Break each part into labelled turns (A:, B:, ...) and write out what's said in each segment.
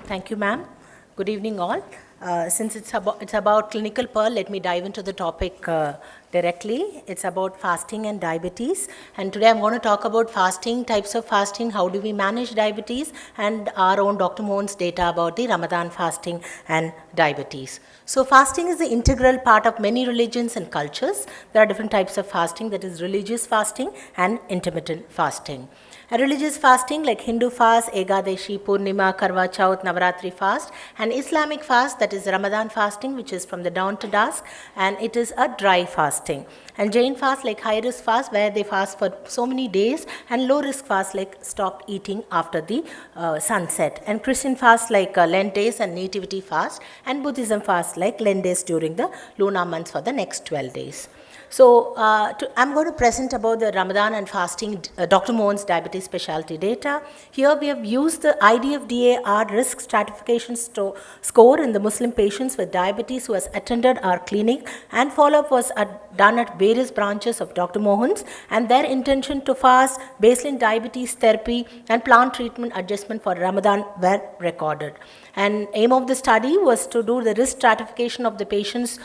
A: Thank you, ma'am. Good evening, all. Since it's about clinical pearl, let me dive into the topic directly. It's about fasting and diabetes. And today I'm going to talk about fasting, types of fasting, how do we manage diabetes, and our own Dr. Mohan's data about the Ramadan fasting and diabetes. So fasting is the integral part of many religions and cultures. There are different types of fasting, that is religious fasting and intermittent fasting. A religious fasting like Hindu fast, Ekadashi, Purnima, Karwa Chauth, Navaratri fast, and Islamic fast, that is Ramadan fasting, which is from the dawn to dusk, and it is a dry fasting. And Jain fast like high risk fast, where they fast for so many days, and low risk fast like stop eating after the sunset. And Christian fast like Lent days and Nativity fast, and Buddhism fast like Lent days during the lunar months for the next 12 days. So, I'm going to present about the Ramadan and fasting, Dr. Mohan's diabetes specialty data. Here we have used the IDF-DAR risk stratification score in the Muslim patients with diabetes who has attended our clinic, and follow-up was done at various branches of Dr. Mohan's, and their intention to fast, baseline diabetes therapy, and plant treatment adjustment for Ramadan were recorded. And aim of the study was to do the risk stratification of the patients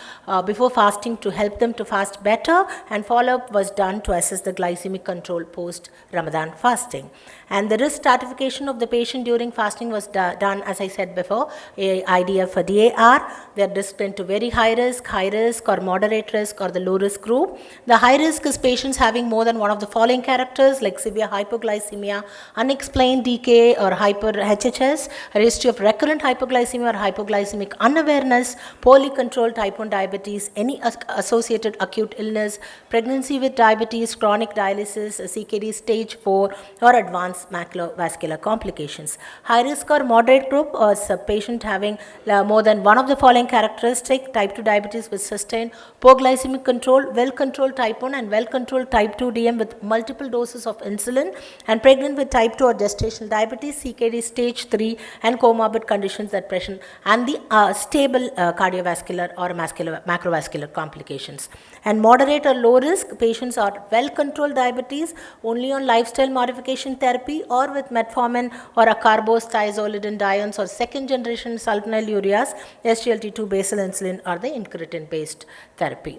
A: before fasting to help them to fast better, and follow-up was done to assess the glycemic control post-Ramadan fasting. And the risk stratification of the patient during fasting was done, as I said before, IDF for DAR. They are disciplined to very high risk, or moderate risk, or the low risk group. The high risk is patients having more than one of the following characters like severe hypoglycemia, unexplained DKA or hyper HHS, a history of recurrent hypoglycemia or hypoglycemic unawareness, poorly controlled type 1 diabetes, any associated acute illness, pregnancy with diabetes, chronic dialysis, CKD stage 4, or advanced macrovascular complications. High risk or moderate group is a patient having more than one of the following characteristic: type 2 diabetes with sustained poor glycemic control, well-controlled type 1 and well-controlled type 2 DM with multiple doses of insulin, and pregnant with type 2 or gestational diabetes, CKD stage 3, and comorbid conditions that present, and the stable cardiovascular or macrovascular complications. And moderate or low risk patients are well-controlled diabetes only on lifestyle modification therapy or with metformin or acarbose, thiazolidinediones, or second generation sulfonylureas, SGLT2 basal insulin, or the incretin based therapy.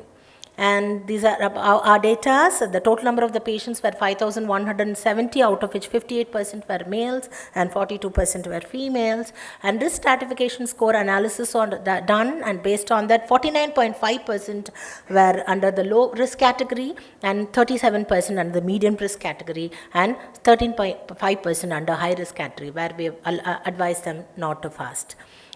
A: And these are our data. So the total number of the patients were 5,170, out of which 58% were males and 42% were females. And this stratification score analysis done, and based on that, 49.5% were under the low risk category, and 37% under the medium risk category, and 13.5% under high risk category, where we advised them not to fast.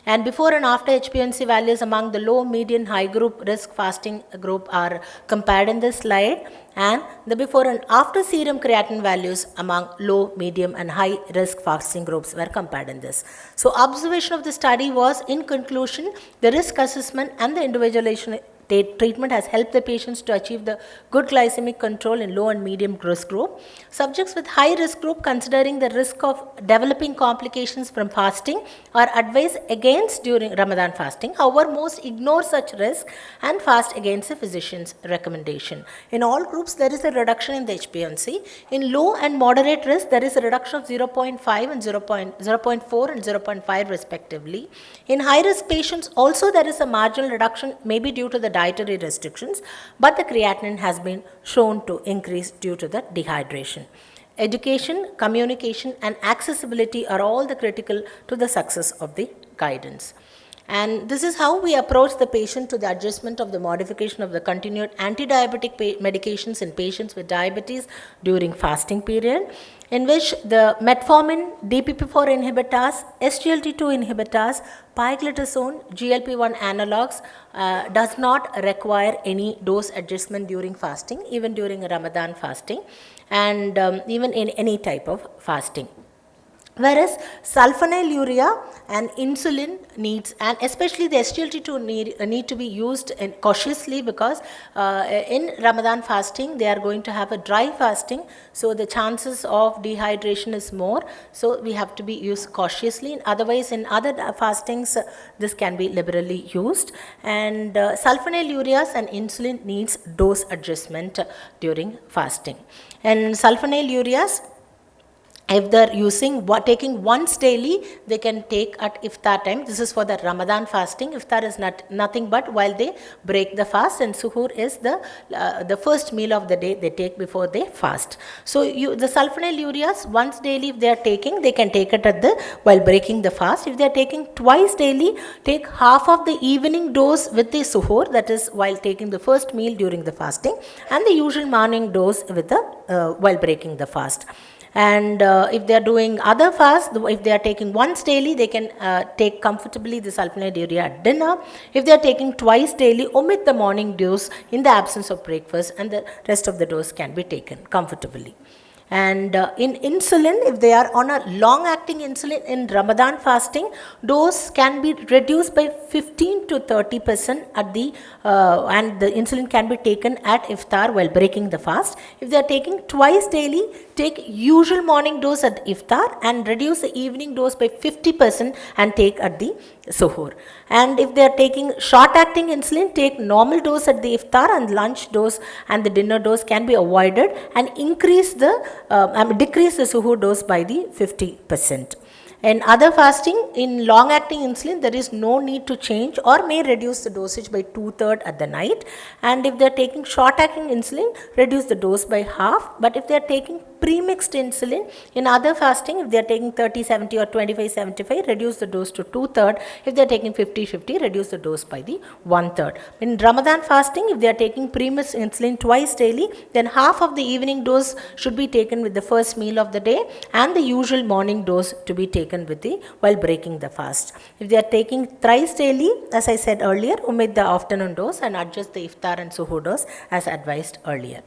A: And before and after HbA1c values among the low, median, high group risk fasting group are compared in this slide, and the before and after serum creatinine values among low, medium, and high risk fasting groups were compared in this. So observation of the study was, in conclusion, the risk assessment and the individualization treatment has helped the patients to achieve the good glycemic control in low and medium risk group. Subjects with high risk group, considering the risk of developing complications from fasting, are advised against during Ramadan fasting. However, most ignore such risk and fast against the physician's recommendation. In all groups, there is a reduction in the HbA1c. In low and moderate risk, there is a reduction of 0.5 and 0.4 and 0.5 respectively. In high risk patients, also there is a marginal reduction, maybe due to the dietary restrictions, but the creatinine has been shown to increase due to the dehydration. Education, communication, and accessibility are all the critical to the success of the guidance. And this is how we approach the patient to the adjustment of the modification of the continued anti-diabetic medications in patients with diabetes during fasting period, in which the metformin, DPP4 inhibitors, SGLT2 inhibitors, pioglitazone, GLP-1 analogs does not require any dose adjustment during fasting, even during Ramadan fasting, and even in any type of fasting. Whereas sulfonylurea and insulin needs, and especially the SGLT2 need to be used cautiously, because in Ramadan fasting they are going to have a dry fasting, so the chances of dehydration is more, so we have to be used cautiously. Otherwise, in other fastings this can be liberally used, and sulfonylureas and insulin needs dose adjustment during fasting. And sulfonylureas If they're taking once daily, they can take at iftar time. This is for the Ramadan fasting. Iftar is nothing but while they break the fast, and suhoor is the first meal of the day they take before they fast. So the sulfonylureas once daily if they are taking, they can take it while breaking the fast. If they are taking twice daily, take half of the evening dose with the suhoor, that is while taking the first meal during the fasting, and the usual morning dose with while breaking the fast. And if they are doing other fasts, if they are taking once daily, they can take comfortably the sulfonylurea at dinner. If they are taking twice daily, omit the morning dose in the absence of breakfast, and the rest of the dose can be taken comfortably. And in insulin, if they are on a long-acting insulin in Ramadan fasting, dose can be reduced by 15 to 30% and the insulin can be taken at iftar while breaking the fast. If they are taking twice daily, take usual morning dose at iftar and reduce the evening dose by 50% and take at the suhoor. And if they are taking short-acting insulin, take normal dose at the iftar, and lunch dose and the dinner dose can be avoided, and decrease the suhoor dose by the 50%. In other fasting, in long-acting insulin, there is no need to change or may reduce the dosage by 2/3 at the night. And if they are taking short-acting insulin, reduce the dose by half. But if they are taking pre-mixed insulin, in other fasting, if they are taking 30/70 or 25/75, reduce the dose to 2/3. If they are taking 50/50, reduce the dose by the 1/3. In Ramadan fasting, if they are taking pre-mixed insulin twice daily, then half of the evening dose should be taken with the first meal of the day, and the usual morning dose to be taken while breaking the fast. If they are taking thrice daily, as I said earlier, omit the afternoon dose and adjust the iftar and suhoor dose as advised earlier.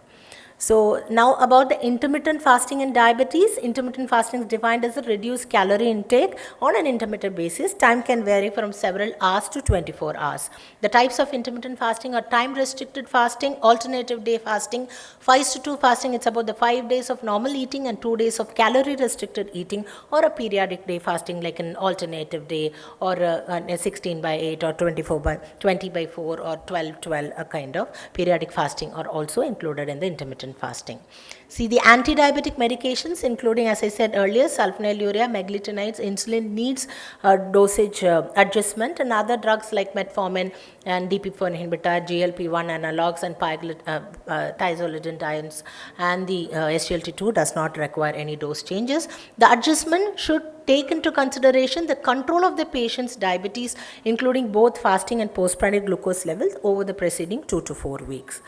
A: So now about the intermittent fasting and diabetes. Intermittent fasting is defined as a reduced calorie intake on an intermittent basis. Time can vary from several hours to 24 hours. The types of intermittent fasting are time restricted fasting, alternative day fasting, 5-2 fasting. It's about the 5 days of normal eating and 2 days of calorie restricted eating, or a periodic day fasting like an alternative day, or a 16/8 or 20/4 or 12/12, a kind of periodic fasting are also included in the intermittent fasting. See, the anti-diabetic medications, including, as I said earlier, sulfonylurea, meglitinides, insulin needs dosage adjustment, and other drugs like metformin and DPP-4 inhibitor, GLP-1 analogs, and thiazolidine and the SGLT2 does not require any dose changes. The adjustment should take into consideration the control of the patient's diabetes, including both fasting and postprandial glucose levels over the preceding 2 to 4 weeks.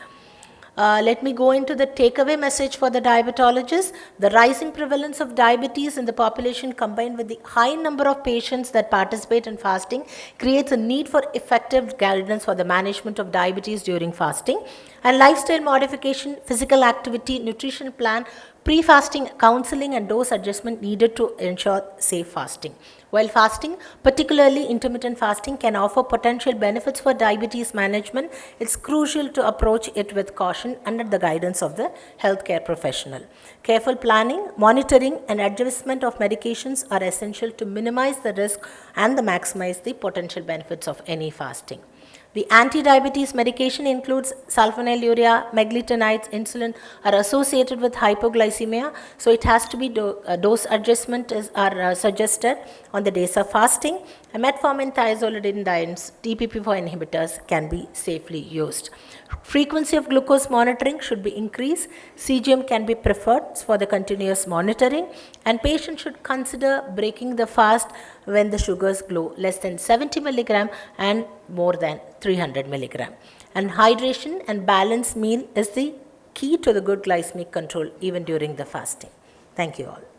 A: Let me go into the takeaway message for the diabetologists. The rising prevalence of diabetes in the population, combined with the high number of patients that participate in fasting, creates a need for effective guidance for the management of diabetes during fasting. And lifestyle modification, physical activity, nutrition plan, pre-fasting counseling, and dose adjustment needed to ensure safe fasting. While fasting, particularly intermittent fasting, can offer potential benefits for diabetes management, it's crucial to approach it with caution under the guidance of the healthcare professional. Careful planning, monitoring, and adjustment of medications are essential to minimize the risk and maximize the potential benefits of any fasting. The anti-diabetes medication includes sulfonylurea, meglitinides, insulin are associated with hypoglycemia, so it has to be dose adjustment are suggested on the days of fasting. Metformin, thiazolidine, DPP-4 inhibitors can be safely used. Frequency of glucose monitoring should be increased. CGM can be preferred for the continuous monitoring, and patients should consider breaking the fast when the sugars glow less than 70 milligram and more than 300 milligram. And hydration and balanced meal is the key to the good glycemic control even during the fasting. Thank you all.